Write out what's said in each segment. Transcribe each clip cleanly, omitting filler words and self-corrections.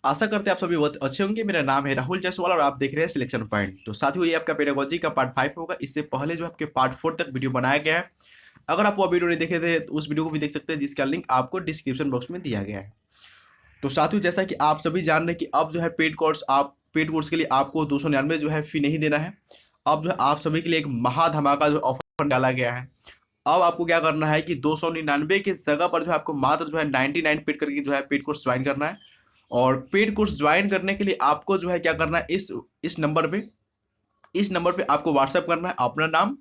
आशा करते हैं आप सभी बहुत अच्छे होंगे। मेरा नाम है राहुल जायसवाल और आप देख रहे हैं सिलेक्शन पॉइंट। तो साथियों, ये आपका पेडागोजी का पार्ट 5 होगा। इससे पहले जो आपके पार्ट 4 तक वीडियो बनाया गया है। अगर आप वो वीडियो नहीं देखे थे तो उस वीडियो को भी देख सकते हैं, जिसका लिंक आपको डिस्क्रिप्शन बॉक्स में दिया गया है। तो साथियों, जैसा कि आप सभी जान रहे हैं कि अब जो है पेड कोर्स के लिए आपको 299 जो है फी नहीं देना है। अब जो है आप सभी के लिए एक महाधमाका जो ऑफर डाला गया है। अब आपको क्या करना है कि 299 की जगह पर जो है आपको मात्र जो है 99 पेड करके जो है पेड कोर्स ज्वाइन करना है। और पेड कोर्स ज्वाइन करने के लिए आपको जो है क्या करना है, इस नंबर पे आपको व्हाट्सअप करना है अपना नाम,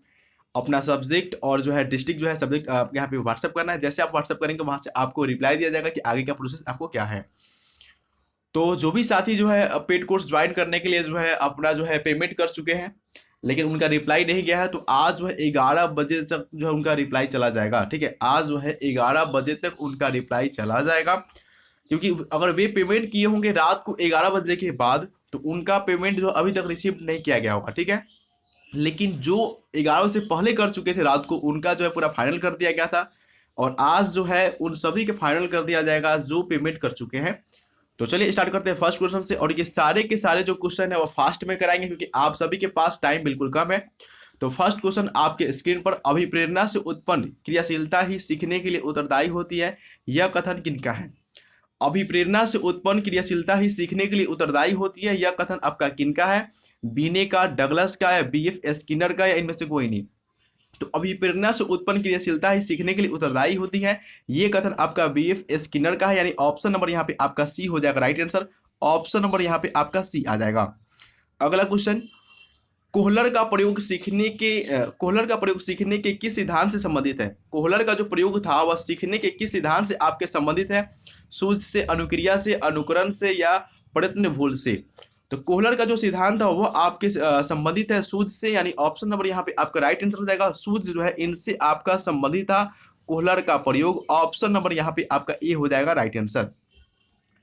अपना सब्जेक्ट और जो है डिस्ट्रिक्ट जो है सब्जेक्ट यहाँ पे व्हाट्सअप करना है। जैसे आप व्हाट्सअप करेंगे वहां से आपको रिप्लाई दिया जाएगा कि आगे का प्रोसेस आपको क्या है। तो जो भी साथी जो है पेड कोर्स ज्वाइन करने के लिए जो है अपना जो है पेमेंट कर चुके हैं, लेकिन उनका रिप्लाई नहीं गया है, तो आज जो है 11 बजे तक जो है उनका रिप्लाई चला जाएगा। ठीक है, आज जो है 11 बजे तक उनका रिप्लाई चला जाएगा। क्योंकि अगर वे पेमेंट किए होंगे रात को 11 बजे के बाद, तो उनका पेमेंट जो अभी तक रिसीव नहीं किया गया होगा। ठीक है, लेकिन जो 11 से पहले कर चुके थे रात को, उनका जो है पूरा फाइनल कर दिया गया था। और आज जो है उन सभी के फाइनल कर दिया जाएगा जो पेमेंट कर चुके हैं। तो चलिए स्टार्ट करते हैं फर्स्ट क्वेश्चन से। और ये सारे के सारे जो क्वेश्चन है वो फास्ट में कराएंगे, क्योंकि आप सभी के पास टाइम बिल्कुल कम है। तो फर्स्ट क्वेश्चन आपके स्क्रीन पर, अभिप्रेरणा से उत्पन्न क्रियाशीलता ही सीखने के लिए उत्तरदायी होती है, यह कथन किनका है? अभिप्रेरणा से उत्पन्न क्रियाशीलता ही सीखने के लिए उत्तरदायी होती है, यह कथन आपका किनका है? बीने का, डगलस का, या बीएफ स्किनर का, या इनमें से कोई नहीं? तो अभिप्रेरणा से उत्पन्न क्रियाशीलता ही सीखने के लिए उत्तरदायी होती है, ये कथन आपका बीएफ स्किनर का है। यानी ऑप्शन नंबर यहाँ पे आपका सी हो जाएगा राइट आंसर। ऑप्शन नंबर यहाँ पे आपका सी आ जाएगा। अगला क्वेश्चन, कोहलर का प्रयोग सीखने के किस सिद्धांत से संबंधित है? कोहलर का जो प्रयोग था वह सीखने के किस सिद्धांत से आपके संबंधित है? सूझ से, अनुक्रिया से, अनुकरण से, या प्रयत्न भूल से? तो कोहलर का जो सिद्धांत था वह आपके संबंधित है सूझ से। यानी ऑप्शन नंबर यहाँ पे आपका राइट आंसर हो जाएगा। सूझ जो है इनसे आपका संबंधित था कोहलर का प्रयोग। ऑप्शन नंबर यहाँ पे आपका ए हो जाएगा राइट आंसर।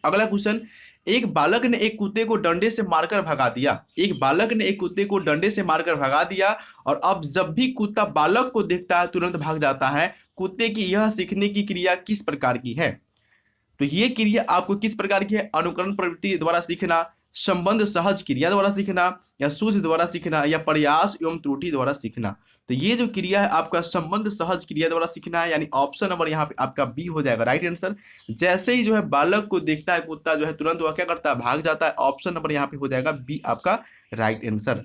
अगला क्वेश्चन, एक बालक ने एक कुत्ते को डंडे से मारकर भगा दिया। एक बालक ने एक कुत्ते को डंडे से मारकर भगा दिया, और अब जब भी कुत्ता बालक को देखता है तुरंत भाग जाता है। कुत्ते की यह सीखने की क्रिया किस प्रकार की है? तो ये क्रिया आपको किस प्रकार की है? अनुकरण प्रवृत्ति द्वारा सीखना, संबंध सहज क्रिया द्वारा सीखना, या सूझ द्वारा सीखना, या प्रयास एवं त्रुटि द्वारा सीखना? तो ये जो क्रिया है आपका संबंध सहज क्रिया द्वारा सीखना है। यानी ऑप्शन नंबर यहाँ पे आपका बी हो जाएगा राइट आंसर। जैसे ही जो है बालक को देखता है कुत्ता, जो है तुरंत वह क्या करता है? भाग जाता है। ऑप्शन नंबर यहाँ पे हो जाएगा बी आपका राइट आंसर।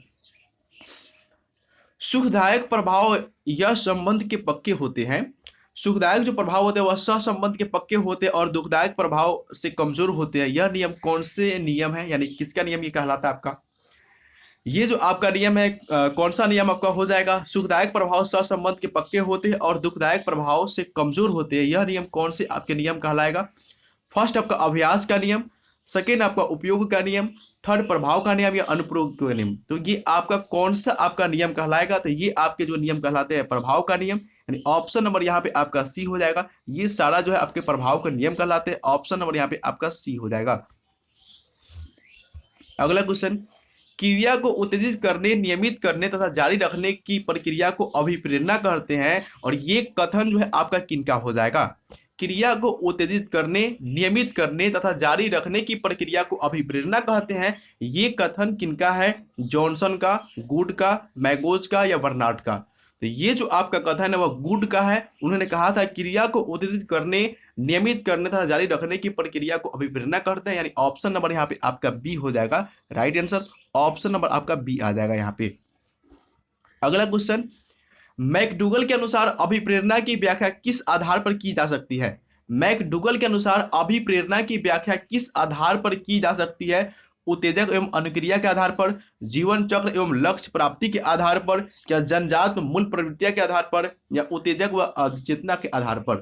सुखदायक प्रभाव यह संबंध के पक्के होते हैं। सुखदायक जो प्रभाव होते हैं वह सहसंबंध के पक्के होते हैं, और दुखदायक प्रभाव से कमजोर होते हैं। यह नियम कौन से नियम है? यानी किसका नियम ये कहलाता है आपका? ये जो आपका नियम है कौन सा नियम आपका हो जाएगा? सुखदायक प्रभाव सहसंबंध के पक्के होते हैं और दुखदायक प्रभाव से कमजोर होते हैं। यह नियम कौन से आपके नियम कहलाएगा? फर्स्ट आपका अभ्यास का नियम, सेकेंड आपका उपयोग का नियम, थर्ड प्रभाव का नियम, या अनुप्रयोग का नियम? तो ये आपका कौन सा आपका नियम कहलाएगा? तो ये आपके जो नियम कहलाते हैं प्रभाव का नियम। यानी ऑप्शन नंबर यहाँ पे आपका सी हो जाएगा। ये सारा जो है आपके प्रभाव का नियम कहलाते हैं। ऑप्शन नंबर यहाँ पे आपका सी हो जाएगा। अगला क्वेश्चन, क्रिया को उत्तेजित करने, नियमित करने तथा जारी रखने की प्रक्रिया को अभिप्रेरणा कहते हैं, और ये कथन जो है आपका किनका हो जाएगा? क्रिया को उत्तेजित करने, नियमित करने तथा जारी रखने की प्रक्रिया को अभिप्रेरणा कहते हैं, ये कथन किनका है? जॉनसन का, गुड का, मैगोज का, या बर्नार्ड का? तो ये जो आपका कथन है वह गुड का है। उन्होंने कहा था क्रिया को उत्तेजित करने, नियमित करने तथा जारी रखने की प्रक्रिया को अभिप्रेरणा कहते हैं। यानी ऑप्शन नंबर यहाँ पे आपका बी हो जाएगा राइट आंसर। ऑप्शन नंबर आपका बी आ जाएगा यहाँ पे। अगला क्वेश्चन, मैकडूगल के अनुसार अभिप्रेरणा की व्याख्या किस आधार पर की जा सकती है? मैकडूगल के अनुसार अभिप्रेरणा की व्याख्या किस आधार पर की जा सकती है? उत्तेजक एवं अनुक्रिया के आधार पर, जीवन चक्र एवं लक्ष्य प्राप्ति के आधार पर, क्या जन्मजात मूल प्रवृत्तियां के आधार पर, या उत्तेजक व अवचेतना के आधार पर?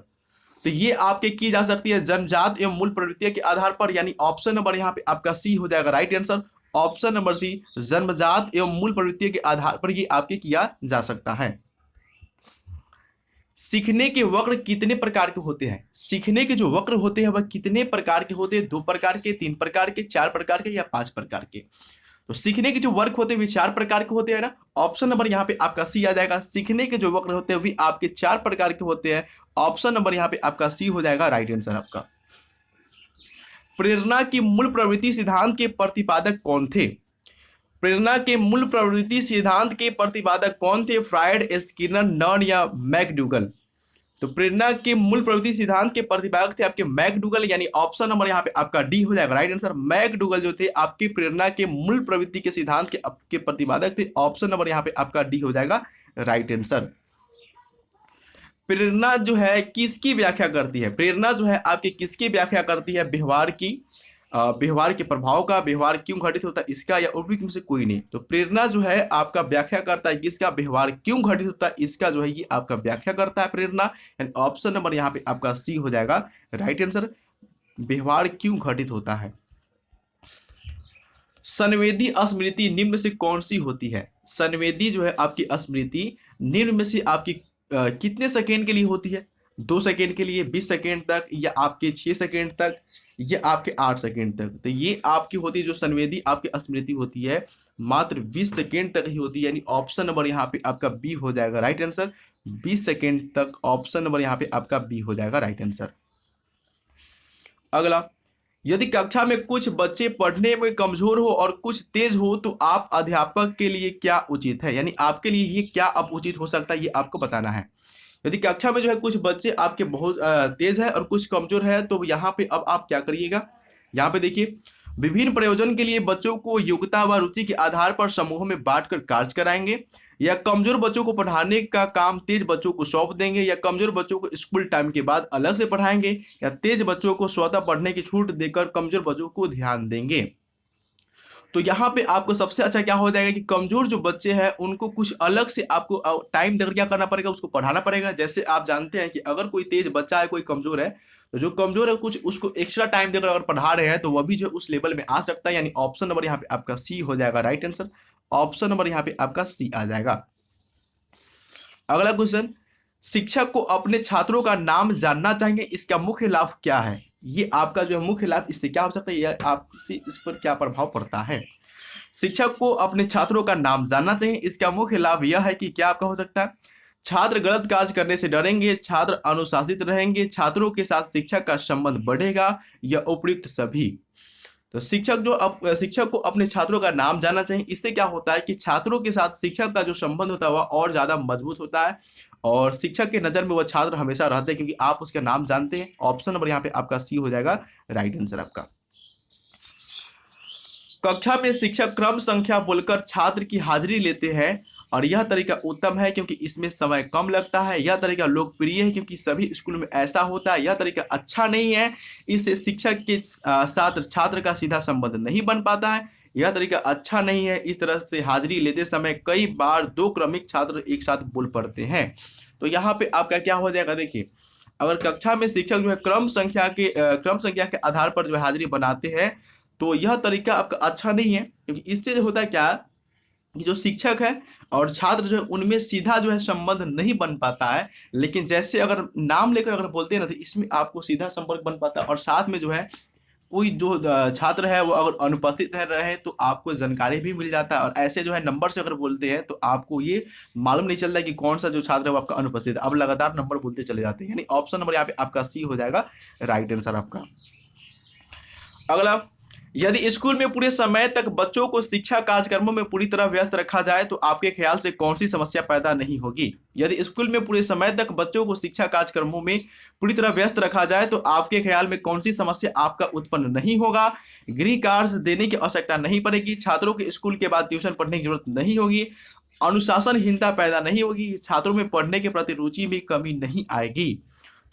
तो ये आपके की जा सकती है जन्मजात एवं मूल प्रवृत्तियों के आधार पर। यानी ऑप्शन नंबर यहाँ पे आपका सी हो जाएगा right answer. Option number C, जन्मजात एवं मूल प्रवृत्तियों के आधार पर ये आपके किया जा सकता है। सीखने के वक्र कितने प्रकार के होते हैं? सीखने के जो वक्र होते हैं वह कितने प्रकार के होते हैं? 2 प्रकार के, 3 प्रकार के, 4 प्रकार के, या 5 प्रकार के? तो सीखने के जो वर्क होते हैं वे 4 प्रकार के होते हैं ना। ऑप्शन नंबर यहाँ पे आपका सी आ जाएगा। सीखने के जो वक्र होते हैं वे आपके 4 प्रकार के होते हैं। ऑप्शन नंबर यहाँ पे आपका सी हो जाएगा राइट आंसर आपका। प्रेरणा की मूल प्रवृत्ति सिद्धांत के प्रतिपादक कौन थे? प्रेरणा के मूल प्रवृत्ति सिद्धांत के प्रतिपादक कौन थे? फ्रायड, स्किनर, नर्न या मैकडूगल? तो प्रेरणा के मूल प्रवृत्ति सिद्धांत के प्रतिपादक थे आपके मैकडूगल, यानी ऑप्शन नंबर यहाँ पे आपका डी हो जाएगा राइट आंसर। मैकडूगल जो थे आपकी प्रेरणा के मूल प्रवृत्ति के सिद्धांत के आपके प्रतिपादक थे। ऑप्शन नंबर यहाँ पे आपका डी हो जाएगा राइट आंसर। प्रेरणा जो है किसकी व्याख्या करती है? प्रेरणा जो है आपकी किसकी व्याख्या करती है? व्यवहार की, व्यवहार के प्रभाव का, व्यवहार क्यों घटित होता है इसका, या उपयुक्त में से कोई नहीं। तो प्रेरणा जो है आपका व्याख्या करता है किसका? व्यवहार क्यों घटित होता है इसका जो है ये आपका व्याख्या करता है प्रेरणा। एंड ऑप्शन नंबर यहाँ पे आपका सी हो जाएगा राइट आंसर, व्यवहार क्यों घटित होता है। संवेदी स्मृति निम्न में से कौन सी होती है? संवेदी जो है आपकी स्मृति निम्न में से आपकी कितने सेकेंड के लिए होती है? 2 सेकेंड के लिए, 20 सेकेंड तक, या आपके 6 सेकेंड तक, या आपके 8 सेकेंड तक? तो ये आपकी होती है जो संवेदी आपकी स्मृति होती है मात्र 20 सेकेंड तक ही होती है, यानी ऑप्शन नंबर यहाँ पे आपका बी हो जाएगा राइट आंसर। 20 सेकेंड तक, ऑप्शन नंबर यहाँ पे आपका बी हो जाएगा राइट आंसर। अगला, यदि कक्षा में कुछ बच्चे पढ़ने में कमजोर हो और कुछ तेज हो तो आप अध्यापक के लिए क्या उचित है? यानी आपके लिए ये क्या अब उचित हो सकता है ये आपको बताना है। यदि कक्षा में जो है कुछ बच्चे आपके बहुत तेज है और कुछ कमजोर है तो यहाँ पे अब आप क्या करिएगा? यहाँ पे देखिए, विभिन्न प्रयोजन के लिए बच्चों को योग्यता व रुचि के आधार पर समूहों में बांटकर कार्य कराएंगे, या कमजोर बच्चों को पढ़ाने का काम तेज बच्चों को सौंप देंगे, या कमजोर बच्चों को स्कूल टाइम के बाद अलग से पढ़ाएंगे, या तेज बच्चों को स्वतः पढ़ने की छूट देकर कमजोर बच्चों को ध्यान देंगे। तो यहाँ पे आपको सबसे अच्छा क्या हो जाएगा कि कमजोर जो बच्चे हैं उनको कुछ अलग से आपको टाइम देकर क्या करना पड़ेगा? उसको पढ़ाना पड़ेगा। जैसे आप जानते हैं कि अगर कोई तेज बच्चा है, कोई कमजोर है, तो जो कमजोर है कुछ उसको एक्स्ट्रा टाइम देकर अगर पढ़ा रहे हैं तो वह भी जो उस लेवल में आ सकता है, यानी ऑप्शन नंबर यहाँ पे आपका सी हो जाएगा राइट आंसर। ऑप्शन नंबर यहाँ पे आपका सी आ जाएगा। अगला क्वेश्चन, शिक्षक को अपने छात्रों का नाम जानना चाहिए, इसका मुख्य लाभ क्या है? ये आपका जो है मुख्य लाभ, इससे क्या हो सकता है, यह आपसे इस पर क्या प्रभाव पड़ता है? शिक्षक को अपने छात्रों का नाम जानना चाहिए, इसका मुख्य लाभ यह है कि क्या आपका हो सकता है? छात्र गलत कार्य करने से डरेंगे, छात्र अनुशासित रहेंगे, छात्रों के साथ शिक्षक का संबंध बढ़ेगा, या उपयुक्त सभी। तो शिक्षक को अपने छात्रों का नाम जानना चाहिए, इससे क्या होता है कि छात्रों के साथ शिक्षक का जो संबंध होता है वह और ज्यादा मजबूत होता है, और शिक्षक के नजर में वह छात्र हमेशा रहते हैं क्योंकि आप उसका नाम जानते हैं। ऑप्शन नंबर यहाँ पे आपका सी हो जाएगा राइट आंसर आपका। कक्षा में शिक्षक क्रम संख्या बोलकर छात्र की हाजिरी लेते हैं और यह तरीका उत्तम है क्योंकि इसमें समय कम लगता है। यह तरीका लोकप्रिय है क्योंकि सभी स्कूल में ऐसा होता है। यह तरीका अच्छा नहीं है, इससे शिक्षक के साथ छात्र का सीधा संबंध नहीं बन पाता है। यह तरीका अच्छा नहीं है, इस तरह से हाजिरी लेते समय कई बार 2 क्रमिक छात्र एक साथ बोल पड़ते हैं। तो यहाँ पे आपका क्या हो जाएगा? देखिए, अगर कक्षा में शिक्षक जो है क्रम संख्या के आधार पर जो है हाजिरी बनाते हैं तो यह तरीका आपका अच्छा नहीं है, क्योंकि इससे जो होता है क्या कि जो शिक्षक है और छात्र जो है उनमें सीधा जो है संबंध नहीं बन पाता है। लेकिन जैसे अगर नाम लेकर अगर बोलते हैं ना तो इसमें आपको सीधा संपर्क बन पाता है, और साथ में जो है कोई जो छात्र है वो अगर अनुपस्थित रहे तो आपको जानकारी भी मिल जाता है, और ऐसे जो है नंबर से अगर बोलते हैं तो आपको ये मालूम नहीं चलता कि कौन सा जो छात्र है वो आपका अनुपस्थित है। अब लगातार नंबर बोलते चले जाते हैं, यानी ऑप्शन नंबर यहाँ पे आपका सी हो जाएगा राइट आंसर आपका। अगला, यदि स्कूल में पूरे समय तक बच्चों को शिक्षा कार्यक्रमों में पूरी तरह व्यस्त रखा जाए तो आपके ख्याल से कौन सी समस्या पैदा नहीं होगी? यदि स्कूल में पूरे समय तक बच्चों को शिक्षा कार्यक्रमों में पूरी तरह व्यस्त रखा जाए तो आपके ख्याल में कौन सी समस्या आपका उत्पन्न नहीं होगा? गृह कार्य देने की आवश्यकता नहीं पड़ेगी, छात्रों के स्कूल के बाद ट्यूशन पढ़ने की जरूरत नहीं होगी, अनुशासनहीनता पैदा नहीं होगी, छात्रों में पढ़ने के प्रति रुचि में कमी नहीं आएगी।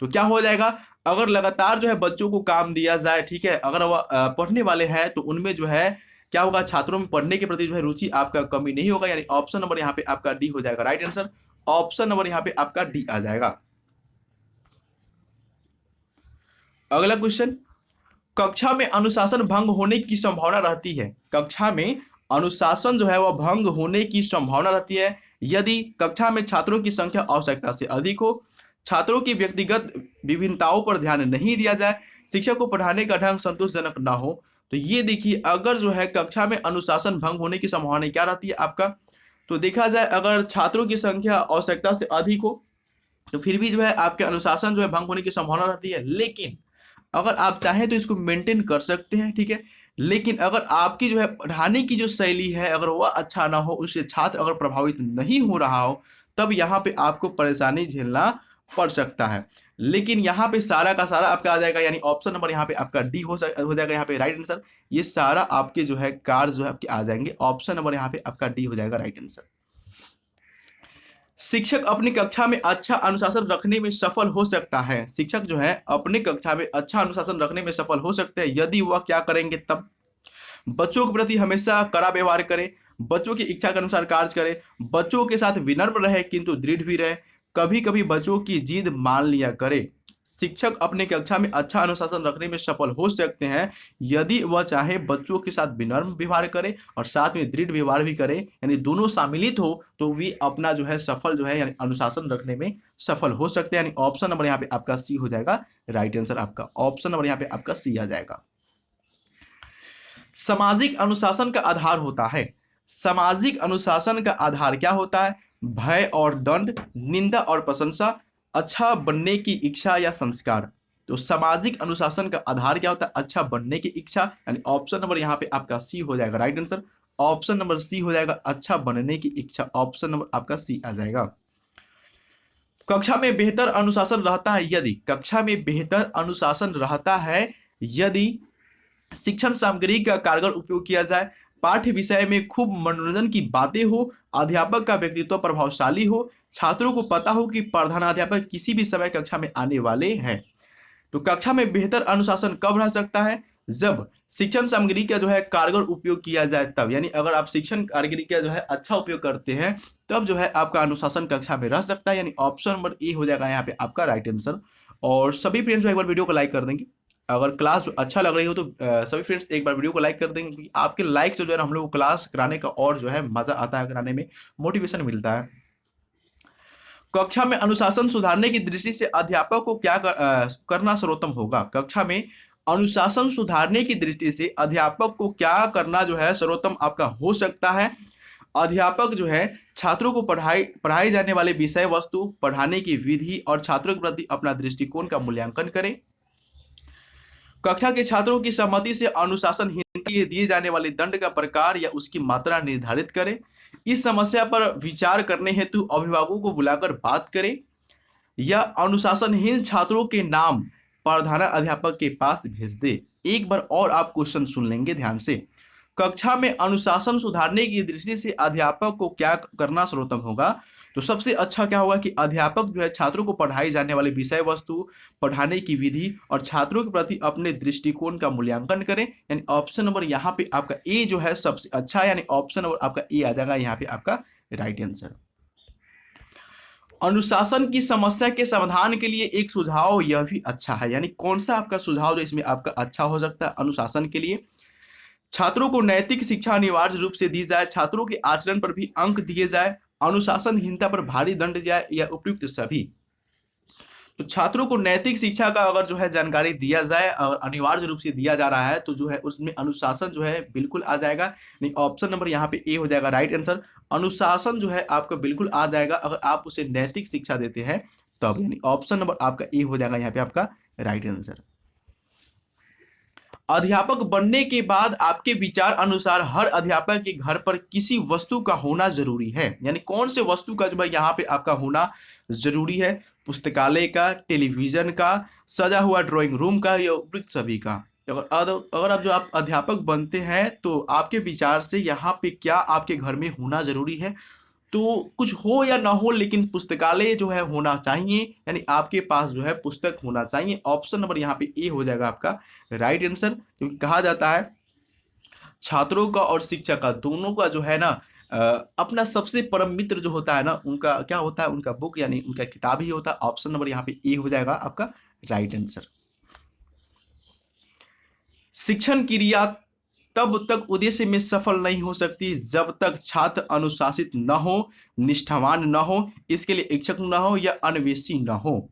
तो क्या हो जाएगा? अगर लगातार जो है बच्चों को काम दिया जाए, ठीक है, अगर वह पढ़ने वाले हैं तो उनमें जो है क्या होगा? छात्रों में पढ़ने के प्रति जो है रुचि आपका कमी नहीं होगा, यानी ऑप्शन नंबर यहाँ पे आपका डी हो जाएगा राइट आंसर। ऑप्शन नंबर यहाँ पे आपका डी आ जाएगा। अगला क्वेश्चन, कक्षा में अनुशासन भंग होने की संभावना रहती है। कक्षा में अनुशासन जो है वह भंग होने की संभावना रहती है यदि कक्षा में छात्रों की संख्या आवश्यकता से अधिक हो, छात्रों की व्यक्तिगत विभिन्नताओं पर ध्यान नहीं दिया जाए, शिक्षक को पढ़ाने का ढंग संतोषजनक ना हो। तो ये देखिए, अगर जो है कक्षा में अनुशासन भंग होने की संभावना क्या रहती है आपका? तो देखा जाए अगर छात्रों की संख्या आवश्यकता से अधिक हो तो फिर भी जो है आपके अनुशासन जो है भंग होने की संभावना रहती है। लेकिन अगर आप चाहें तो इसको मेंटेन कर सकते हैं, ठीक है। लेकिन अगर आपकी जो है पढ़ाने की जो शैली है अगर वह अच्छा ना हो, उससे छात्र अगर प्रभावित नहीं हो रहा हो, तब यहाँ पे आपको परेशानी झेलना पड़ सकता है। लेकिन यहाँ पे सारा का सारा आपका आ जाएगा, यानी ऑप्शन नंबर यहाँ पे आपका डी हो जाएगा यहाँ पे राइट आंसर। ये सारा आपके जो है कार्य जो है आपके आ जाएंगे, ऑप्शन नंबर यहाँ पे आपका डी हो जाएगा राइट आंसर। शिक्षक अपनी कक्षा में अच्छा अनुशासन रखने में सफल हो सकता है। शिक्षक जो है अपनी कक्षा में अच्छा अनुशासन रखने में सफल हो सकते हैं यदि वह क्या करेंगे, तब बच्चों के प्रति हमेशा कड़ा व्यवहार करें, बच्चों की इच्छा के अनुसार कार्य करें, बच्चों के साथ विनम्र रहे किंतु दृढ़ भी रहे, कभी कभी बच्चों की जिद मान लिया करे। शिक्षक अपने कक्षा में अच्छा अनुशासन रखने में सफल हो सकते हैं यदि वह चाहे बच्चों के साथ विनम्र व्यवहार करे और साथ में दृढ़ व्यवहार भी करे, यानी दोनों सम्मिलित हो तो वे अपना जो है सफल जो है यानी अनुशासन रखने में सफल हो सकते हैं। यानी ऑप्शन नंबर यहाँ पे आपका सी हो जाएगा राइट आंसर आपका, ऑप्शन नंबर यहाँ पे आपका सी आ जाएगा। सामाजिक अनुशासन का आधार होता है। सामाजिक अनुशासन का आधार क्या होता है? भय और दंड, निंदा और प्रशंसा, अच्छा बनने की इच्छा या संस्कार। तो सामाजिक अनुशासन का आधार क्या होता है? अच्छा बनने की इच्छा, यानी ऑप्शन नंबर यहाँ पे आपका सी हो जाएगा right answer, option number C हो जाएगा अच्छा बनने की इच्छा, ऑप्शन नंबर आपका सी आ जाएगा। कक्षा में बेहतर अनुशासन रहता है यदि, कक्षा में बेहतर अनुशासन रहता है यदि शिक्षण सामग्री का कारगर उपयोग किया जाए, पाठ्य विषय में खूब मनोरंजन की बातें हो, अध्यापक का व्यक्तित्व प्रभावशाली हो, छात्रों को पता हो कि प्रधानाध्यापक किसी भी समय कक्षा में आने वाले हैं। तो कक्षा में बेहतर अनुशासन कब रह सकता है? जब शिक्षण सामग्री का जो है कारगर उपयोग किया जाए तब, यानी अगर आप शिक्षण सामग्री का जो है अच्छा उपयोग करते हैं तब जो है आपका अनुशासन कक्षा में रह सकता है, यानी ऑप्शन नंबर ए हो जाएगा यहाँ पे आपका राइट आंसर। और सभी फ्रेंड्स जो एक बार वीडियो को लाइक कर देंगे, अगर क्लास अच्छा लग रही हो तो सभी फ्रेंड्स एक बार वीडियो को लाइक कर देंगे, क्योंकि आपके लाइक से जो है हम लोग को क्लास कराने का और जो है मजा आता है, कराने में मोटिवेशन मिलता है। कक्षा में अनुशासन सुधारने की दृष्टि से अध्यापक को क्या करना सर्वोत्तम होगा? कक्षा में अनुशासन सुधारने की दृष्टि से अध्यापक को क्या करना जो है सर्वोत्तम आपका हो सकता है? अध्यापक जो है छात्रों को पढ़ाई जाने वाले विषय वस्तु, पढ़ाने की विधि और छात्रों के प्रति अपना दृष्टिकोण का मूल्यांकन करें। कक्षा के छात्रों की सहमति से अनुशासनहीनता के लिए दिए जाने वाले दंड का प्रकार या उसकी मात्रा निर्धारित करें। इस समस्या पर विचार करने हेतु अभिभावकों को बुलाकर बात करें, या अनुशासनहीन छात्रों के नाम प्रधानाध्यापक के पास भेज दे। एक बार और आप क्वेश्चन सुन लेंगे ध्यान से। कक्षा में अनुशासन सुधारने की दृष्टि से अध्यापक को क्या करना सर्वोत्तम होगा? तो सबसे अच्छा क्या होगा कि अध्यापक जो है छात्रों को पढ़ाई जाने वाले विषय वस्तु, पढ़ाने की विधि और छात्रों के प्रति अपने दृष्टिकोण का मूल्यांकन करें, यानी ऑप्शन नंबर यहाँ पे आपका ए जो है सबसे अच्छा है, यानी ऑप्शन नंबर आपका ए आ जाएगा यहाँ पे आपका राइट आंसर। अनुशासन की समस्या के समाधान के लिए एक सुझाव यह भी अच्छा है, यानी कौन सा आपका सुझाव जो इसमें आपका अच्छा हो सकता है अनुशासन के लिए? छात्रों को नैतिक शिक्षा अनिवार्य रूप से दी जाए, छात्रों के आचरण पर भी अंक दिए जाए, अनुशासनहीनता पर भारी दंड जाए, या उपयुक्त सभी। तो छात्रों को नैतिक शिक्षा का अगर जो है जानकारी दिया जाए और अनिवार्य रूप से दिया जा रहा है तो जो है उसमें अनुशासन जो है बिल्कुल आ जाएगा, नहीं ऑप्शन नंबर यहाँ पे ए हो जाएगा राइट आंसर। अनुशासन जो है आपका बिल्कुल आ जाएगा अगर आप उसे नैतिक शिक्षा देते हैं तब, यानी ऑप्शन नंबर आपका ए हो जाएगा यहाँ पे आपका राइट आंसर। अध्यापक बनने के बाद आपके विचार अनुसार हर अध्यापक के घर पर किसी वस्तु का होना जरूरी है, यानी कौन से वस्तु का जो है यहाँ पे आपका होना जरूरी है? पुस्तकालय का, टेलीविजन का, सजा हुआ ड्राइंग रूम का, या उपयुक्त सभी का। अगर आप जो आप अध्यापक बनते हैं तो आपके विचार से यहाँ पे क्या आपके घर में होना जरूरी है? तो कुछ हो या ना हो लेकिन पुस्तकालय जो है होना चाहिए, यानी आपके पास जो है पुस्तक होना चाहिए, ऑप्शन नंबर यहाँ पे ए हो जाएगा आपका राइट आंसर। क्योंकि कहा जाता है छात्रों का और शिक्षक का दोनों का जो है ना अपना सबसे परम मित्र जो होता है ना उनका क्या होता है? उनका बुक, यानी उनका किताब ही होता है, ऑप्शन नंबर यहाँ पे ए हो जाएगा आपका राइट आंसर। शिक्षण क्रिया तब तक उद्देश्य में सफल नहीं हो सकती जब तक छात्र अनुशासित न हो, निष्ठावान न हो, इसके लिए इच्छुक न हो या अन्वेषी न हो।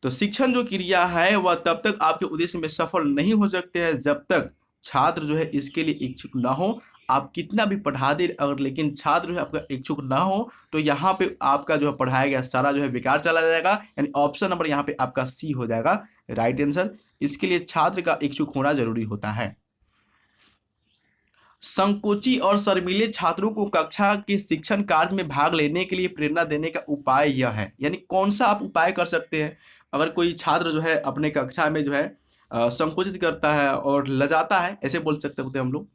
तो शिक्षण जो क्रिया है वह तब तक आपके उद्देश्य में सफल नहीं हो सकते हैं जब तक छात्र जो है इसके लिए इच्छुक न हो, आप कितना भी पढ़ा दें, अगर लेकिन छात्र जो है आपका इच्छुक ना हो, तो यहाँ पे आपका जो है पढ़ाया गया सारा जो है बेकार चला जाएगा। यानी ऑप्शन नंबर यहाँ पे आपका सी हो जाएगा राइट आंसर। इसके लिए छात्र का इच्छुक होना जरूरी होता है। संकोची और शर्मीले छात्रों को कक्षा के शिक्षण कार्य में भाग लेने के लिए प्रेरणा देने का उपाय यह है। यानी कौन सा आप उपाय कर सकते हैं? अगर कोई छात्र जो है अपने कक्षा में जो है संकोचित करता है और लजाता है, ऐसे बोल सकते होते हैं हम लोग,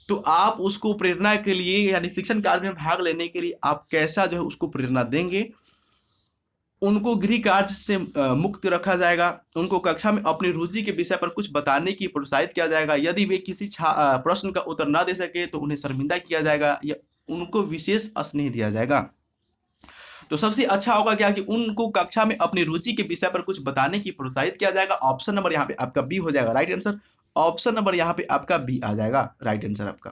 तो आप उसको प्रेरणा के लिए यानी शिक्षण कार्य में भाग लेने के लिए आप कैसा जो है उसको प्रेरणा देंगे? उनको गृह कार्य से मुक्त रखा जाएगा। उनको कक्षा में अपनी रुचि के विषय पर कुछ बताने की प्रोत्साहित किया जाएगा। यदि वे किसी प्रश्न का उत्तर ना दे सके तो उन्हें शर्मिंदा किया जाएगा या उनको विशेष स्नेह दिया जाएगा। तो सबसे अच्छा होगा क्या कि उनको कक्षा में अपनी रुचि के विषय पर कुछ बताने की प्रोत्साहित किया जाएगा। ऑप्शन नंबर यहाँ पे आपका बी हो जाएगा राइट आंसर। ऑप्शन नंबर यहाँ पे आपका बी आ जाएगा राइट आंसर आपका।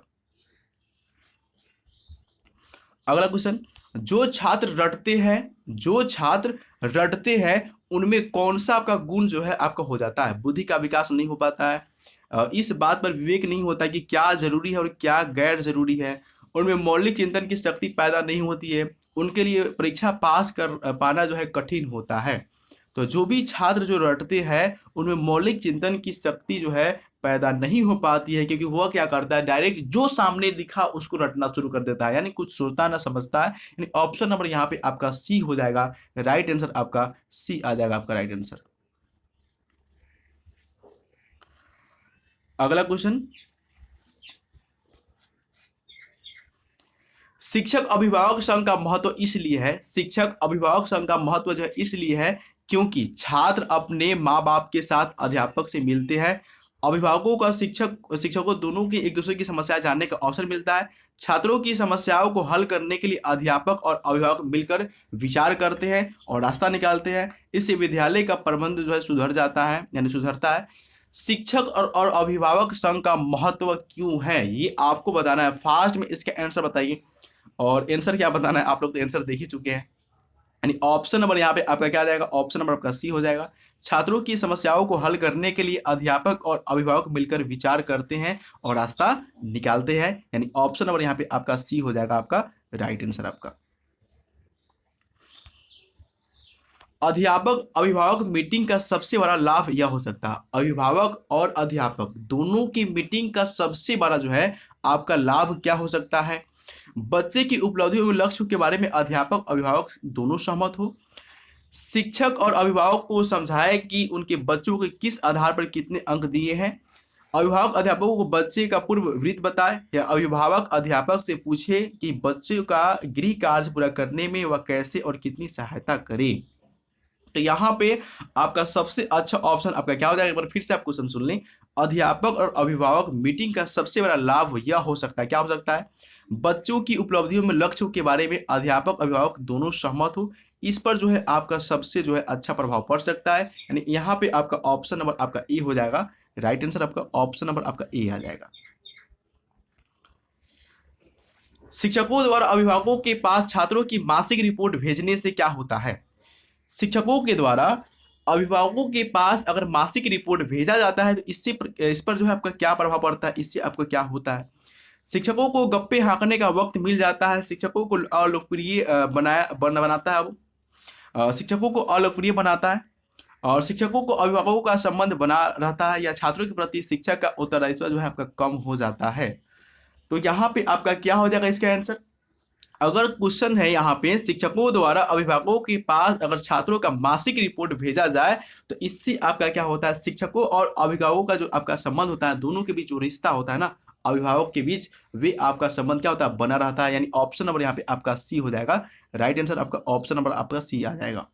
अगला क्वेश्चन, जो छात्र रटते हैं उनमें कौन सा आपका गुण जो है आपका हो जाता है? बुद्धि का विकास नहीं हो पाता है, इस बात पर विवेक नहीं होता कि क्या जरूरी है और क्या गैर जरूरी है, उनमें मौलिक चिंतन की शक्ति पैदा नहीं होती है, उनके लिए परीक्षा पास कर पाना जो है कठिन होता है। तो जो भी छात्र जो रटते हैं उनमें मौलिक चिंतन की शक्ति जो है पैदा नहीं हो पाती है, क्योंकि वह क्या करता है डायरेक्ट जो सामने दिखा उसको रटना शुरू कर देता है, यानी कुछ सोचता ना समझता है। यानी ऑप्शन नंबर यहाँ पे आपका सी हो जाएगा राइट आंसर। आपका सी आ जाएगा आपका राइट आंसर। अगला क्वेश्चन, शिक्षक अभिभावक संघ का महत्व इसलिए है, शिक्षक अभिभावक संघ का महत्व जो है इसलिए है क्योंकि छात्र अपने माँ बाप के साथ अध्यापक से मिलते हैं। अभिभावकों का शिक्षकों दोनों की एक दूसरे की समस्या जानने का अवसर मिलता है। छात्रों की समस्याओं को हल करने के लिए अध्यापक और अभिभावक मिलकर विचार करते हैं और रास्ता निकालते हैं। इससे विद्यालय का प्रबंध जो है सुधर जाता है यानी सुधरता है। शिक्षक और अभिभावक संघ का महत्व क्यों है ये आपको बताना है। फास्ट में इसका आंसर बताइए। और आंसर क्या बताना है, आप लोग तो आंसर देख ही चुके हैं। यानी ऑप्शन नंबर यहाँ पे आपका क्या जाएगा? ऑप्शन नंबर आपका सी हो जाएगा। छात्रों की समस्याओं को हल करने के लिए अध्यापक और अभिभावक मिलकर विचार करते हैं और रास्ता निकालते हैं। यानी ऑप्शन नंबर यहाँ पे आपका सी हो जाएगा आपका राइट आंसर आपका। अध्यापक अभिभावक मीटिंग का सबसे बड़ा लाभ यह हो सकता है, अभिभावक और अध्यापक दोनों की मीटिंग का सबसे बड़ा जो है आपका लाभ क्या हो सकता है? बच्चे की उपलब्धियों और लक्ष्य के बारे में अध्यापक अभिभावक दोनों सहमत हो। शिक्षक और अभिभावक को समझाए कि उनके बच्चों को किस आधार पर कितने अंक दिए हैं। अभिभावक अध्यापकों को बच्चे का पूर्व वृत्त बताए, या अभिभावक अध्यापक से पूछे कि बच्चे का गृह कार्य पूरा करने में वह कैसे और कितनी सहायता करे। तो यहाँ पे आपका सबसे अच्छा ऑप्शन आपका क्या हो जाएगा? एक बार फिर से आप क्वेश्चन सुन लें। अध्यापक और अभिभावक मीटिंग का सबसे बड़ा लाभ यह हो सकता है, क्या हो सकता है? बच्चों की उपलब्धियों में लक्ष्यों के बारे में अध्यापक अभिभावक दोनों सहमत हो। इस पर जो है आपका सबसे जो है अच्छा प्रभाव पड़ सकता है। यानी यहाँ पे आपका ऑप्शन नंबर आपका ए हो जाएगा राइट आंसर। आपका ऑप्शन नंबर आपका ए आ जाएगा। शिक्षकों द्वारा अभिभावकों के पास छात्रों की मासिक रिपोर्ट भेजने से क्या होता है? शिक्षकों के द्वारा अभिभावकों के पास अगर मासिक रिपोर्ट भेजा जाता है तो इस पर जो है आपका क्या प्रभाव पड़ता है? इससे आपको क्या होता है? शिक्षकों को गप्पे हाँकने का वक्त मिल जाता है। शिक्षकों को अलोकप्रिय बनाता है वो, शिक्षकों को अलोकप्रिय बनाता है। और शिक्षकों को अभिभावकों का संबंध बना रहता है, या छात्रों के प्रति शिक्षक का उत्तरदायित्व जो है आपका कम हो जाता है। तो यहाँ पे आपका क्या हो जाएगा इसका आंसर? अगर क्वेश्चन है यहाँ पे शिक्षकों द्वारा अभिभावकों के पास अगर छात्रों का मासिक रिपोर्ट भेजा जाए तो इससे आपका क्या होता है? शिक्षकों और अभिभावकों का जो आपका संबंध होता है, दोनों के बीच जो रिश्ता होता है ना अभिभावक के बीच, वे आपका संबंध क्या होता है? बना रहता है। यानी ऑप्शन नंबर यहाँ पे आपका सी हो जाएगा राइट आंसर। आपका ऑप्शन नंबर आपका सी आ जाएगा।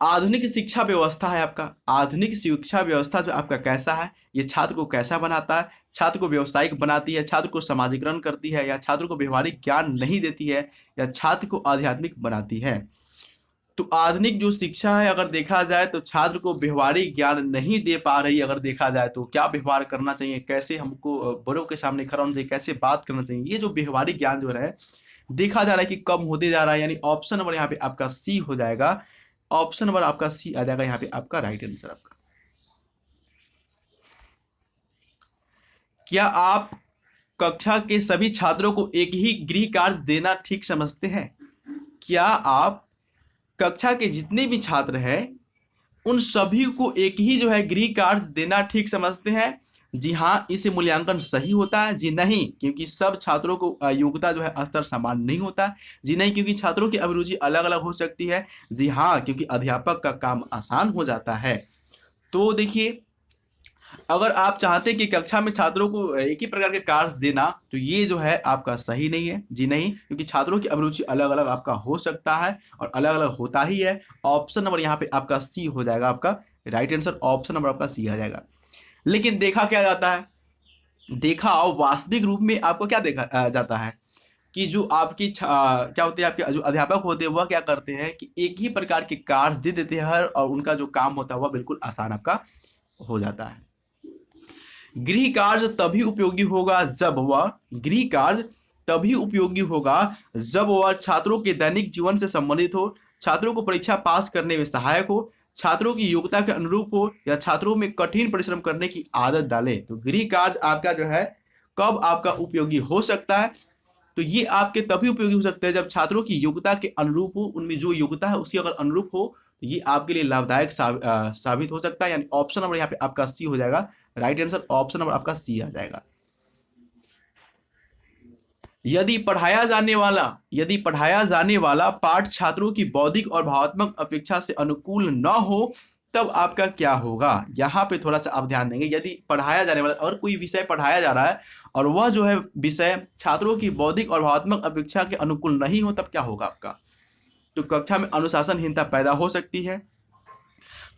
आधुनिक शिक्षा व्यवस्था है आपका, आधुनिक शिक्षा व्यवस्था जो आपका कैसा है, ये छात्र को कैसा बनाता है? छात्र को व्यावसायिक बनाती है, छात्र को समाजीकरण करती है, या छात्र को व्यवहारिक ज्ञान नहीं देती है, या छात्र को आध्यात्मिक बनाती है? तो आधुनिक जो शिक्षा है अगर देखा जाए तो छात्र को व्यवहारिक ज्ञान नहीं दे पा रही। अगर देखा जाए तो क्या व्यवहार करना चाहिए, कैसे हमको बड़ों के सामने खड़ा होना चाहिए, कैसे बात करना चाहिए, ये जो व्यवहारिक ज्ञान जो है देखा जा रहा है कि कम होते जा रहा है। यानी ऑप्शन नंबर यहाँ पे आपका सी हो जाएगा। ऑप्शन नंबर आपका सी आ जाएगा यहाँ पे आपका राइट आंसर आपका। क्या आप कक्षा के सभी छात्रों को एक ही गृह कार्य देना ठीक समझते हैं? क्या आप कक्षा के जितने भी छात्र हैं उन सभी को एक ही जो है गृह कार्य देना ठीक समझते हैं? जी हाँ, इससे मूल्यांकन सही होता है। जी नहीं, क्योंकि सब छात्रों को योग्यता जो है स्तर समान नहीं होता। जी नहीं, क्योंकि छात्रों की अभिरुचि अलग अलग हो सकती है। जी हाँ, क्योंकि अध्यापक का काम आसान हो जाता है। तो देखिए, अगर आप चाहते हैं कि कक्षा में छात्रों को एक ही प्रकार के कार्य देना, तो ये जो है आपका सही नहीं है। जी नहीं, क्योंकि छात्रों की अभिरुचि अलग अलग आपका हो सकता है और अलग अलग होता ही है। ऑप्शन नंबर यहाँ पे आपका सी हो जाएगा, आपका राइट आंसर ऑप्शन नंबर आपका सी आ जाएगा। लेकिन देखा क्या जाता है, देखा वास्तविक रूप में आपको क्या देखा जाता है कि जो आपकी क्या होते हैं, आपके जो अध्यापक होते हैं वह क्या करते हैं कि एक ही प्रकार के कार्य दे देते हैं हर, और उनका जो काम होता है वह बिल्कुल आसान आपका हो जाता है। गृह कार्य तभी उपयोगी होगा जब वह गृह कार्य तभी उपयोगी होगा जब वह छात्रों के दैनिक जीवन से संबंधित हो, छात्रों को परीक्षा पास करने में सहायक हो, छात्रों की योग्यता के अनुरूप हो, या छात्रों में कठिन परिश्रम करने की आदत डाले। तो गृह कार्य आपका जो है कब आपका उपयोगी हो सकता है? तो ये आपके तभी उपयोगी हो सकते हैं जब छात्रों की योग्यता के अनुरूप हो, उनमें जो योग्यता है उसकी अगर अनुरूप हो, तो ये आपके लिए लाभदायक साबित हो सकता है। यानी ऑप्शन नंबर यहाँ पे आपका सी हो जाएगा, राइट आंसर ऑप्शन नंबर आपका सी आ जाएगा। यदि पढ़ाया जाने वाला पाठ छात्रों की बौद्धिक और भावात्मक अपेक्षा से अनुकूल न हो, तब आपका क्या होगा? यहाँ पे थोड़ा सा आप ध्यान देंगे। यदि पढ़ाया जाने वाला और कोई विषय पढ़ाया जा रहा है और वह जो है विषय छात्रों की बौद्धिक और भावात्मक अपेक्षा के अनुकूल नहीं हो, तब क्या होगा आपका? तो कक्षा में अनुशासनहीनता पैदा हो सकती है,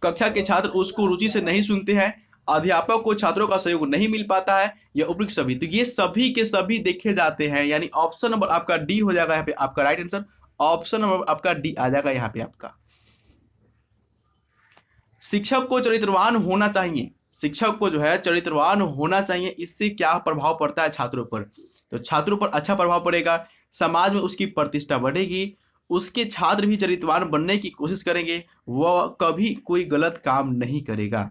कक्षा के छात्र उसको रुचि से नहीं सुनते हैं, अध्यापक को छात्रों का सहयोग नहीं मिल पाता है, या उपयुक्त सभी। तो ये सभी के सभी देखे जाते हैं। यानी ऑप्शन नंबर आपका डी हो जाएगा यहाँ पे आपका राइट आंसर, ऑप्शन नंबर आपका डी आ जाएगा यहाँ पे आपका। शिक्षक को चरित्रवान होना चाहिए, शिक्षक को जो है चरित्रवान होना चाहिए। इससे क्या प्रभाव पड़ता है छात्रों पर? तो छात्रों पर अच्छा प्रभाव पड़ेगा, समाज में उसकी प्रतिष्ठा बढ़ेगी, उसके छात्र भी चरित्रवान बनने की कोशिश करेंगे, वह कभी कोई गलत काम नहीं करेगा।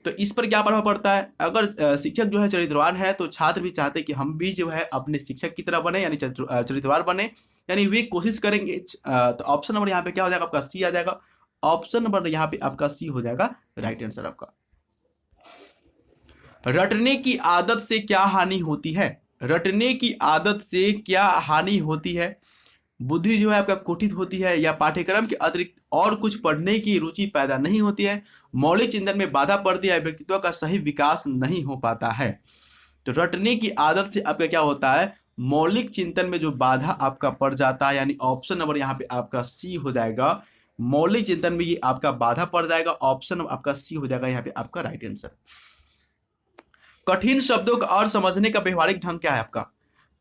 तो इस पर क्या प्रभाव पड़ता है? अगर शिक्षक जो है चरित्रवान है तो छात्र भी चाहते हैं कि हम भी जो है अपने शिक्षक की तरह बने, यानी चरित्रवान बने, यानी वे कोशिश करेंगे। तो ऑप्शन नंबर यहाँ पे क्या हो जाएगा आपका? सी आ जाएगा, ऑप्शन नंबर यहाँ पे आपका सी हो जाएगा राइट आंसर आपका। रटने की आदत से क्या हानि होती है? रटने की आदत से क्या हानि होती है? बुद्धि जो है आपका कुंठित होती है, या पाठ्यक्रम के अतिरिक्त और कुछ पढ़ने की रुचि पैदा नहीं होती है, मौलिक चिंतन में बाधा पड़ती है, व्यक्तित्व का सही विकास नहीं हो पाता है। तो रटने की आदत से आपका क्या होता है? मौलिक चिंतन में जो बाधा आपका पड़ जाता है, यानी ऑप्शन नंबर यहाँ पे आपका सी हो जाएगा, मौलिक चिंतन में ये आपका बाधा पड़ जाएगा, ऑप्शन नंबर आपका सी हो जाएगा यहाँ पे आपका राइट आंसर। कठिन शब्दों का अर्थ समझने का व्यवहारिक ढंग क्या है आपका?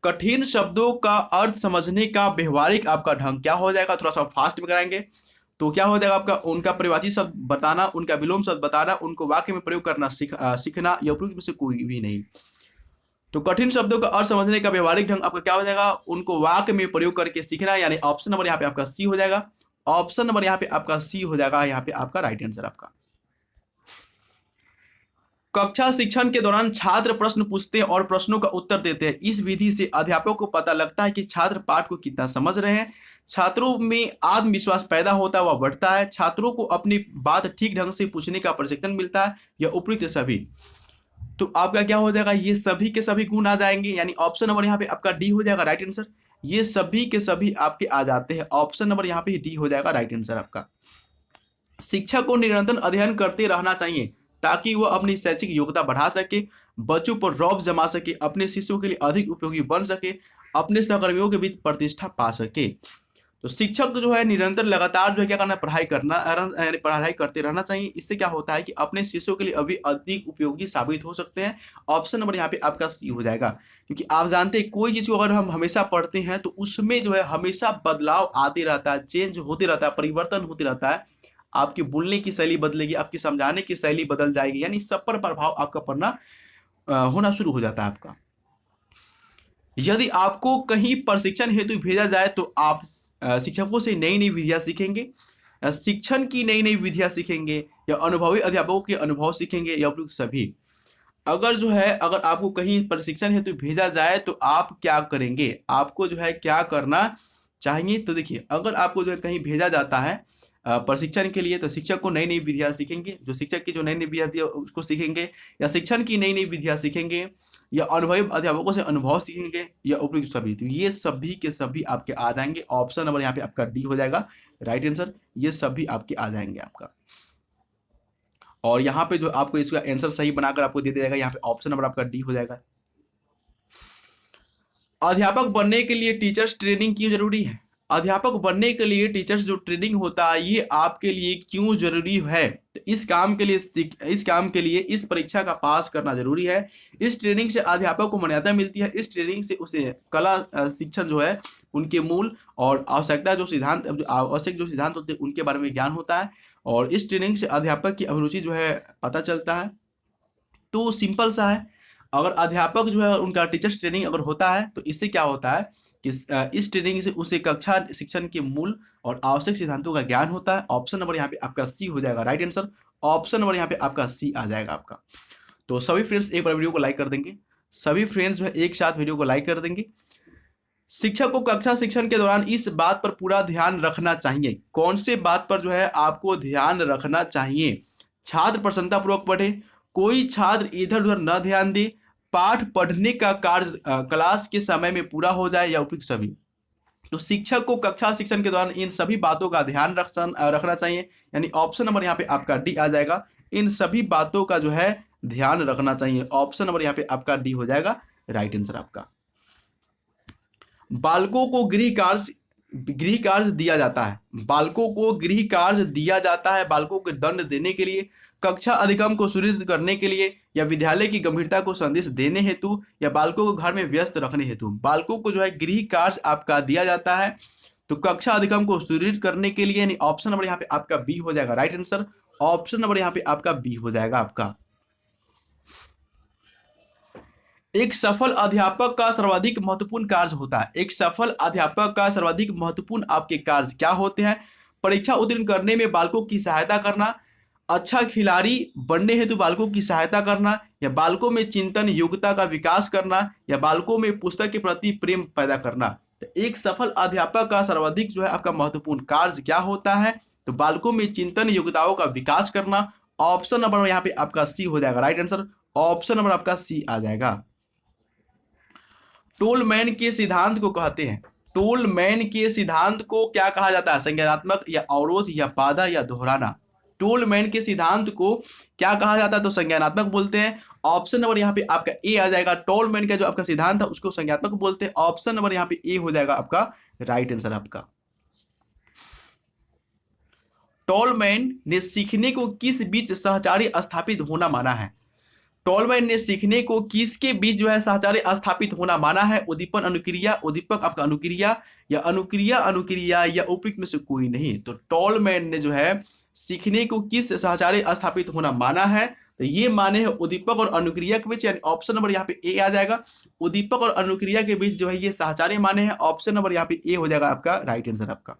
कठिन शब्दों का अर्थ समझने का व्यवहारिक आपका ढंग क्या हो जाएगा? थोड़ा सा फास्ट में कराएंगे तो क्या हो जाएगा आपका? उनका परिभाषी शब्द बताना, उनका विलोम शब्द बताना, उनको वाक्य में प्रयोग करना सीखना, या उपयुक्त में से कोई भी नहीं। तो कठिन शब्दों का अर्थ समझने का व्यवहारिक ढंग आपका क्या हो जाएगा? उनको वाक्य में प्रयोग करके सीखना, यानी ऑप्शन नंबर यहाँ पे आपका सी हो जाएगा, ऑप्शन नंबर यहाँ पे आपका सी हो जाएगा यहाँ पे आपका राइट आंसर आपका। कक्षा शिक्षण के दौरान छात्र प्रश्न पूछते हैं और प्रश्नों का उत्तर देते हैं। इस विधि से अध्यापक को पता लगता है कि छात्र पाठ को कितना समझ रहे हैं, छात्रों में आत्मविश्वास पैदा होता है, वह बढ़ता है, छात्रों को अपनी बात ठीक ढंग से पूछने का प्रशिक्षण मिलता है, या उपयुक्त सभी। तो आपका क्या हो जाएगा? ये सभी के सभी गुण आ जाएंगे, यानी ऑप्शन नंबर यहाँ पे आपका डी हो जाएगा राइट आंसर। ये सभी के सभी आपके आ जाते हैं, ऑप्शन नंबर यहाँ पे डी हो जाएगा राइट आंसर आपका। शिक्षक को निरंतर अध्ययन करते रहना चाहिए ताकि वह अपनी शैक्षिक योग्यता बढ़ा सके, बच्चों पर रौब जमा सके, अपने शिष्यों के लिए अधिक उपयोगी बन सके, अपने सहकर्मियों के बीच प्रतिष्ठा पा सके। तो शिक्षक जो है निरंतर लगातार जो है क्या करना? यानी पढ़ाई करते रहना चाहिए। इससे क्या होता है कि अपने शिष्यों के लिए अभी अधिक उपयोगी साबित हो सकते हैं। ऑप्शन नंबर यहाँ पे आपका सी हो जाएगा, क्योंकि आप जानते हैं कोई चीज को अगर हम हमेशा पढ़ते हैं तो उसमें जो है हमेशा बदलाव आते रहता है, चेंज होते रहता है, परिवर्तन होते रहता है। आपकी बोलने की शैली बदलेगी, आपकी समझाने की शैली बदल जाएगी, यानी सब पर प्रभाव आपका पड़ना होना शुरू हो जाता है आपका। यदि आपको कहीं प्रशिक्षण हेतु भेजा जाए तो आप शिक्षकों से नई नई विधियां सीखेंगे, शिक्षण की नई नई विधियां सीखेंगे, या अनुभवी अध्यापकों के अनुभव सीखेंगे, या उपयुक्त सभी। अगर जो है अगर आपको कहीं प्रशिक्षण हेतु भेजा जाए तो आप क्या करेंगे, आपको जो है क्या करना चाहिए। तो देखिए, अगर आपको जो है कहीं भेजा जाता है प्रशिक्षण के लिए, तो शिक्षक को नई नई विधियां सीखेंगे, जो शिक्षक की जो नई नई विधियां दी है, उसको सीखेंगे, या शिक्षण की नई नई विधियां सीखेंगे, या अनुभवी अध्यापकों से अनुभव सीखेंगे, या उपयुक्त सभी। तो ये सभी के सभी आपके आ जाएंगे। ऑप्शन नंबर यहाँ पे आपका डी हो जाएगा राइट आंसर। ये सभी आपके आ जाएंगे आपका। और यहाँ पे जो आपको इसका आंसर सही बनाकर आपको दे दिया जाएगा, यहाँ पे ऑप्शन नंबर आपका डी हो जाएगा। अध्यापक बनने के लिए टीचर्स ट्रेनिंग क्यों जरूरी है। अध्यापक बनने के लिए टीचर्स जो ट्रेनिंग होता है ये आपके लिए क्यों जरूरी है। तो इस काम के लिए इस परीक्षा का पास करना जरूरी है। इस ट्रेनिंग से अध्यापक को मान्यता मिलती है। इस ट्रेनिंग से उसे कला शिक्षण जो है उनके मूल और आवश्यकता जो सिद्धांत आवश्यक जो सिद्धांत होते हैं उनके बारे में ज्ञान होता है। और इस ट्रेनिंग से अध्यापक की अभिरुचि जो है पता चलता है। तो सिंपल सा है, अगर अध्यापक जो है उनका टीचर्स ट्रेनिंग अगर होता है तो इससे क्या होता है कि इस ट्रेनिंग से उसे कक्षा शिक्षण के मूल और आवश्यक सिद्धांतों का ज्ञान होता है। ऑप्शन नंबर यहाँ पे आपका सी हो जाएगा राइट आंसर। ऑप्शन नंबर यहाँ पे आपका सी आ जाएगा आपका। तो सभी फ्रेंड्स एक बार वीडियो को लाइक कर देंगे, सभी फ्रेंड्स जो है एक साथ वीडियो को लाइक कर देंगे। शिक्षक को कक्षा शिक्षण के दौरान इस बात पर पूरा ध्यान रखना चाहिए। कौन से बात पर जो है आपको ध्यान रखना चाहिए। छात्र प्रसन्नतापूर्वक पढ़े, कोई छात्र इधर उधर न ध्यान दे, पाठ पढ़ने का कार्य क्लास के समय में पूरा हो जाए, या उपयुक्त सभी। तो शिक्षक को कक्षा शिक्षण के दौरान इन सभी बातों का ध्यान रखना चाहिए, यानी ऑप्शन नंबर यहाँ पे आपका डी आ जाएगा। इन सभी बातों का जो है ध्यान रखना चाहिए। ऑप्शन नंबर यहाँ पे आपका डी हो जाएगा राइट आंसर आपका। बालकों को गृह कार्य दिया जाता है। बालकों को गृह कार्य दिया जाता है बालकों को दंड देने के लिए, कक्षा अधिगम को सुदृढ़ करने के लिए, या विद्यालय की गंभीरता को संदेश देने हेतु, या बालकों को घर में व्यस्त रखने हेतु। बालकों को जो है गृह कार्य आपका दिया जाता है तो कक्षा अधिगम को सुदृढ़ करने के लिए, यानी ऑप्शन नंबर यहाँ पे आपका बी हो जाएगा राइट आंसर। ऑप्शन नंबर यहाँ पे आपका बी हो जाएगा आपका। एक सफल अध्यापक का सर्वाधिक महत्वपूर्ण कार्य होता है। एक सफल अध्यापक का सर्वाधिक महत्वपूर्ण आपके कार्य क्या होते हैं। परीक्षा उत्तीर्ण करने में बालकों की सहायता करना, अच्छा खिलाड़ी बनने हेतु बालकों की सहायता करना, या बालकों में चिंतन योग्यता का विकास करना, या बालकों में पुस्तक के प्रति प्रेम पैदा करना। तो एक सफल अध्यापक का सर्वाधिक जो है आपका महत्वपूर्ण कार्य क्या होता है। तो बालकों में चिंतन योग्यताओं का विकास करना। ऑप्शन नंबर यहाँ पे आपका सी हो जाएगा राइट आंसर। ऑप्शन नंबर आपका सी आ जाएगा। टोलमैन के सिद्धांत को कहते हैं। टोलमैन के सिद्धांत को क्या कहा जाता है। संज्ञानात्मक, या अवरोध, या बाधा, या दोहराना। टोलमैन के सिद्धांत को क्या कहा जाता है। तो संज्ञानात्मक बोलते हैं। ऑप्शन नंबर यहाँ पे आपका ए आ जाएगा। टोलमैन का जो आपका सिद्धांत है उसको संज्ञानात्मक बोलते हैं। ऑप्शन नंबर यहाँ पे ए हो जाएगा आपका राइट आंसर आपका। टोलमैन ने सीखने को किस बीच सहचारी स्थापित होना माना है। टोलमैन ने सीखने को किसके बीच जो है सहचार्य स्थापित होना माना है। उद्दीपन अनुक्रिया, उद्दीपक आपका अनुक्रिया, या अनुक्रिया अनुक्रिया, या उपयुक्त में से कोई नहीं। तो टोलमैन ने जो है सीखने को किस सहचार्य स्थापित होना माना है। तो ये माने हैं उद्दीपक और अनुक्रिया के बीच, यानी ऑप्शन नंबर यहाँ पे ए आ जाएगा। उद्दीपक और अनुक्रिया के बीच जो है ये सहचार्य माने हैं। ऑप्शन नंबर यहाँ पे ए हो जाएगा आपका राइट आंसर आपका।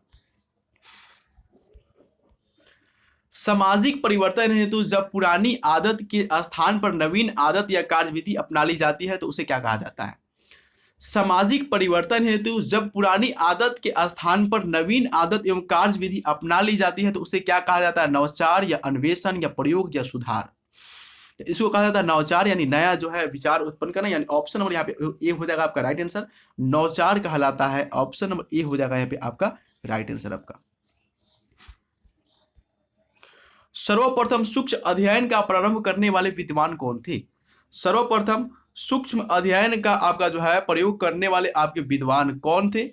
सामाजिक परिवर्तन हेतु जब पुरानी आदत के स्थान पर नवीन आदत या कार्यविधि अपना ली जाती है तो उसे क्या कहा जाता है। सामाजिक परिवर्तन हेतु जब पुरानी आदत के स्थान पर नवीन आदत एवं कार्यविधि अपना ली जाती है तो उसे क्या कहा जाता है। नवाचार, या अन्वेषण, या प्रयोग, या सुधार। तो इसको कहा जाता है नवाचार, यानी नया जो है विचार उत्पन्न करना, यानी ऑप्शन नंबर यहाँ पे ए हो जाएगा आपका राइट आंसर। नवाचार कहलाता है। ऑप्शन नंबर ए हो जाएगा यहाँ पे आपका राइट आंसर आपका। सर्वप्रथम सूक्ष्म अध्ययन का प्रारंभ करने वाले विद्वान कौन थे। सर्वप्रथम सूक्ष्म अध्ययन का आपका जो है प्रयोग करने वाले आपके विद्वान कौन थे।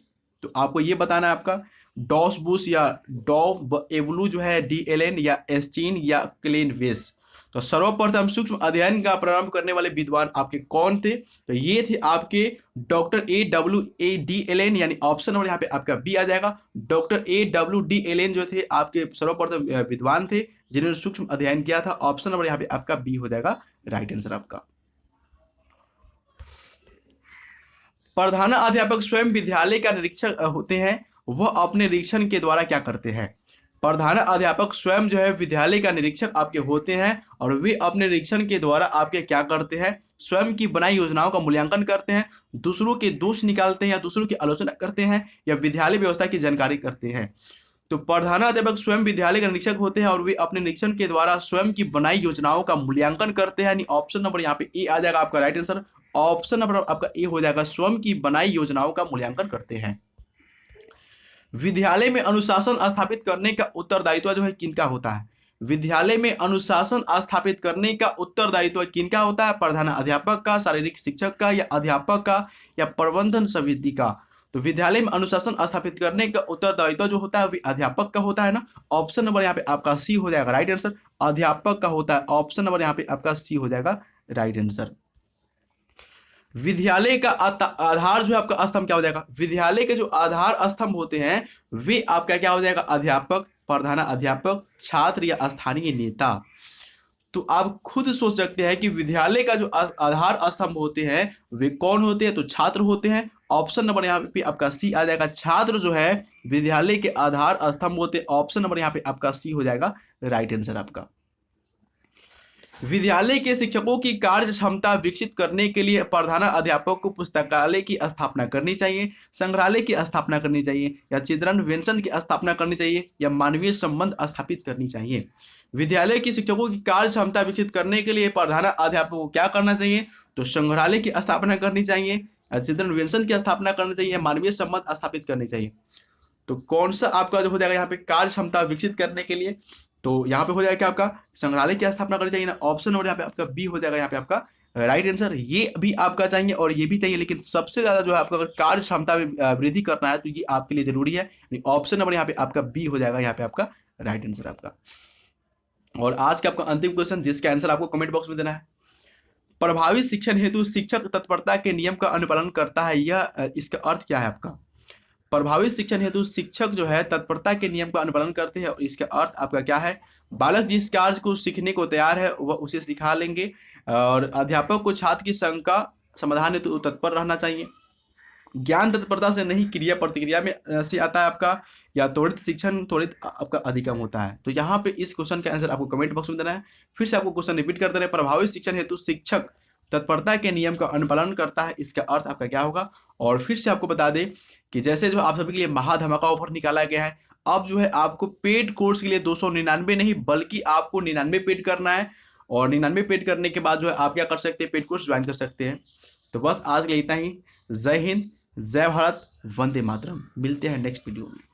तो आपको ये बताना है आपका डॉस बुश, या डॉव एवलू जो है DLN, या एस्टीन, या क्लेन वेस। तो सर्वप्रथम सूक्ष्म अध्ययन का प्रारंभ करने वाले विद्वान आपके कौन थे। तो ये थे आपके डॉक्टर AWADLN, यानी ऑप्शन नंबर यहाँ पे आपका बी आ जाएगा। डॉक्टर AWDLN जो थे आपके सर्वप्रथम विद्वान थे जिन्होंने सूक्ष्म अध्ययन किया था। ऑप्शन नंबर यहाँ पे आपका बी हो जाएगा राइट आंसर आपका। प्रधानाध्यापक स्वयं विद्यालय का निरीक्षक होते हैं। वह अपने निरीक्षण के द्वारा क्या करते हैं। प्रधान अध्यापक स्वयं जो है विद्यालय का निरीक्षक आपके होते हैं और वे अपने निरीक्षण के द्वारा आपके क्या करते हैं, स्वयं की बनाई योजनाओं का मूल्यांकन करते हैं, दूसरों के दोष निकालते हैं या दूसरों की आलोचना करते हैं या विद्यालय व्यवस्था की जानकारी करते हैं। तो प्रधानाध्यापक स्वयं विद्यालय का निरीक्षक होते हैं और वे अपने निरीक्षण के द्वारा स्वयं की बनाई योजनाओं का मूल्यांकन करते हैं। यानी ऑप्शन नंबर यहाँ पे ए आ जाएगा आपका राइट आंसर। ऑप्शन नंबर आपका ए हो जाएगा, स्वयं की बनाई योजनाओं का मूल्यांकन करते हैं। विद्यालय में अनुशासन स्थापित करने का उत्तरदायित्व जो है किनका होता है? विद्यालय में अनुशासन स्थापित करने का उत्तरदायित्व किनका होता है? प्रधान अध्यापक का, शारीरिक शिक्षक का, या अध्यापक का, या प्रबंधन समिति का? तो विद्यालय में अनुशासन स्थापित करने का उत्तरदायित्व जो होता है वो अध्यापक का होता है ना। ऑप्शन नंबर यहाँ पे आपका सी हो जाएगा राइट आंसर, अध्यापक का होता है। ऑप्शन नंबर यहाँ पे आपका सी हो जाएगा राइट आंसर। विद्यालय का आधार जो है आपका स्तंभ क्या हो जाएगा? विद्यालय के जो आधार स्तंभ होते हैं वे आपका क्या हो जाएगा? अध्यापक, प्रधान अध्यापक, छात्र या स्थानीय नेता। तो आप खुद सोच सकते हैं कि विद्यालय का जो आधार स्तंभ होते हैं वे कौन होते हैं? तो छात्र होते हैं। ऑप्शन नंबर यहाँ पे आपका सी आ जाएगा, छात्र जो है विद्यालय के आधार स्तंभ होते हैं। ऑप्शन नंबर यहाँ पे आपका सी हो जाएगा राइट आंसर आपका। विद्यालय के शिक्षकों की कार्य क्षमता विकसित करने के लिए प्रधान अध्यापक को पुस्तकालय की स्थापना करनी चाहिए, संग्रहालय की स्थापना करनी चाहिए, या चिल्ड्रन वेंशन की स्थापना करनी चाहिए, या मानवीय संबंध स्थापित करनी चाहिए? विद्यालय के शिक्षकों की कार्य क्षमता विकसित करने के लिए प्रधान अध्यापक को क्या करना चाहिए? तो संग्रहालय की स्थापना करनी चाहिए, या चिल्ड्रन वेंशन की स्थापना करनी चाहिए, या मानवीय संबंध स्थापित करनी चाहिए? तो कौन सा आपका जो हो जाएगा यहाँ पे कार्य क्षमता विकसित करने के लिए? तो यहाँ पे हो जाएगा क्या आपका? संग्रहालय की स्थापना करनी चाहिए ना। ऑप्शन नंबर यहाँ पे आपका बी हो जाएगा यहाँ पे आपका राइट आंसर। ये भी आपका चाहिए और ये भी चाहिए, लेकिन सबसे ज्यादा जो है आपका अगर कार्य क्षमता में वृद्धि करना है तो ये आपके लिए जरूरी है। ऑप्शन नंबर यहाँ पे आपका बी हो जाएगा यहाँ पे आपका राइट आंसर आपका। और आज का आपका अंतिम क्वेश्चन जिसका आंसर आपको कमेंट बॉक्स में देना है। प्रभावी शिक्षण हेतु शिक्षक तत्परता के नियम का अनुपालन करता है, यह इसका अर्थ क्या है आपका? प्रभावी शिक्षण हेतु शिक्षक जो है तत्परता के नियम का अनुपालन करते हैं और इसका अर्थ आपका क्या है? बालक जिस कार्य को सीखने को तैयार है वह उसे सिखा लेंगे, और अध्यापक को छात्र की शंका समाधान हेतु तत्पर रहना चाहिए। ज्ञान तत्परता से नहीं क्रिया प्रतिक्रिया में से आता है आपका, या त्वरित शिक्षण त्वरित आपका अधिगम होता है? तो यहाँ पे इस क्वेश्चन का आंसर आपको कमेंट बॉक्स में देना है। फिर से आपको क्वेश्चन रिपीट कर देना है। प्रभावी शिक्षण हेतु शिक्षक तत्परता के नियम का अनुपालन करता है, इसका अर्थ आपका क्या होगा? और फिर से आपको बता दें कि जैसे जो आप सभी के लिए महाधमाका ऑफर निकाला गया है, अब जो है आपको पेड कोर्स के लिए 299 नहीं बल्कि आपको 99 पेड करना है, और 99 पेड करने के बाद जो है आप क्या कर सकते हैं? पेड कोर्स ज्वाइन कर सकते हैं। तो बस आज के लिए इतना ही। जय हिंद, जय भारत, वंदे मातरम। मिलते हैं नेक्स्ट वीडियो में।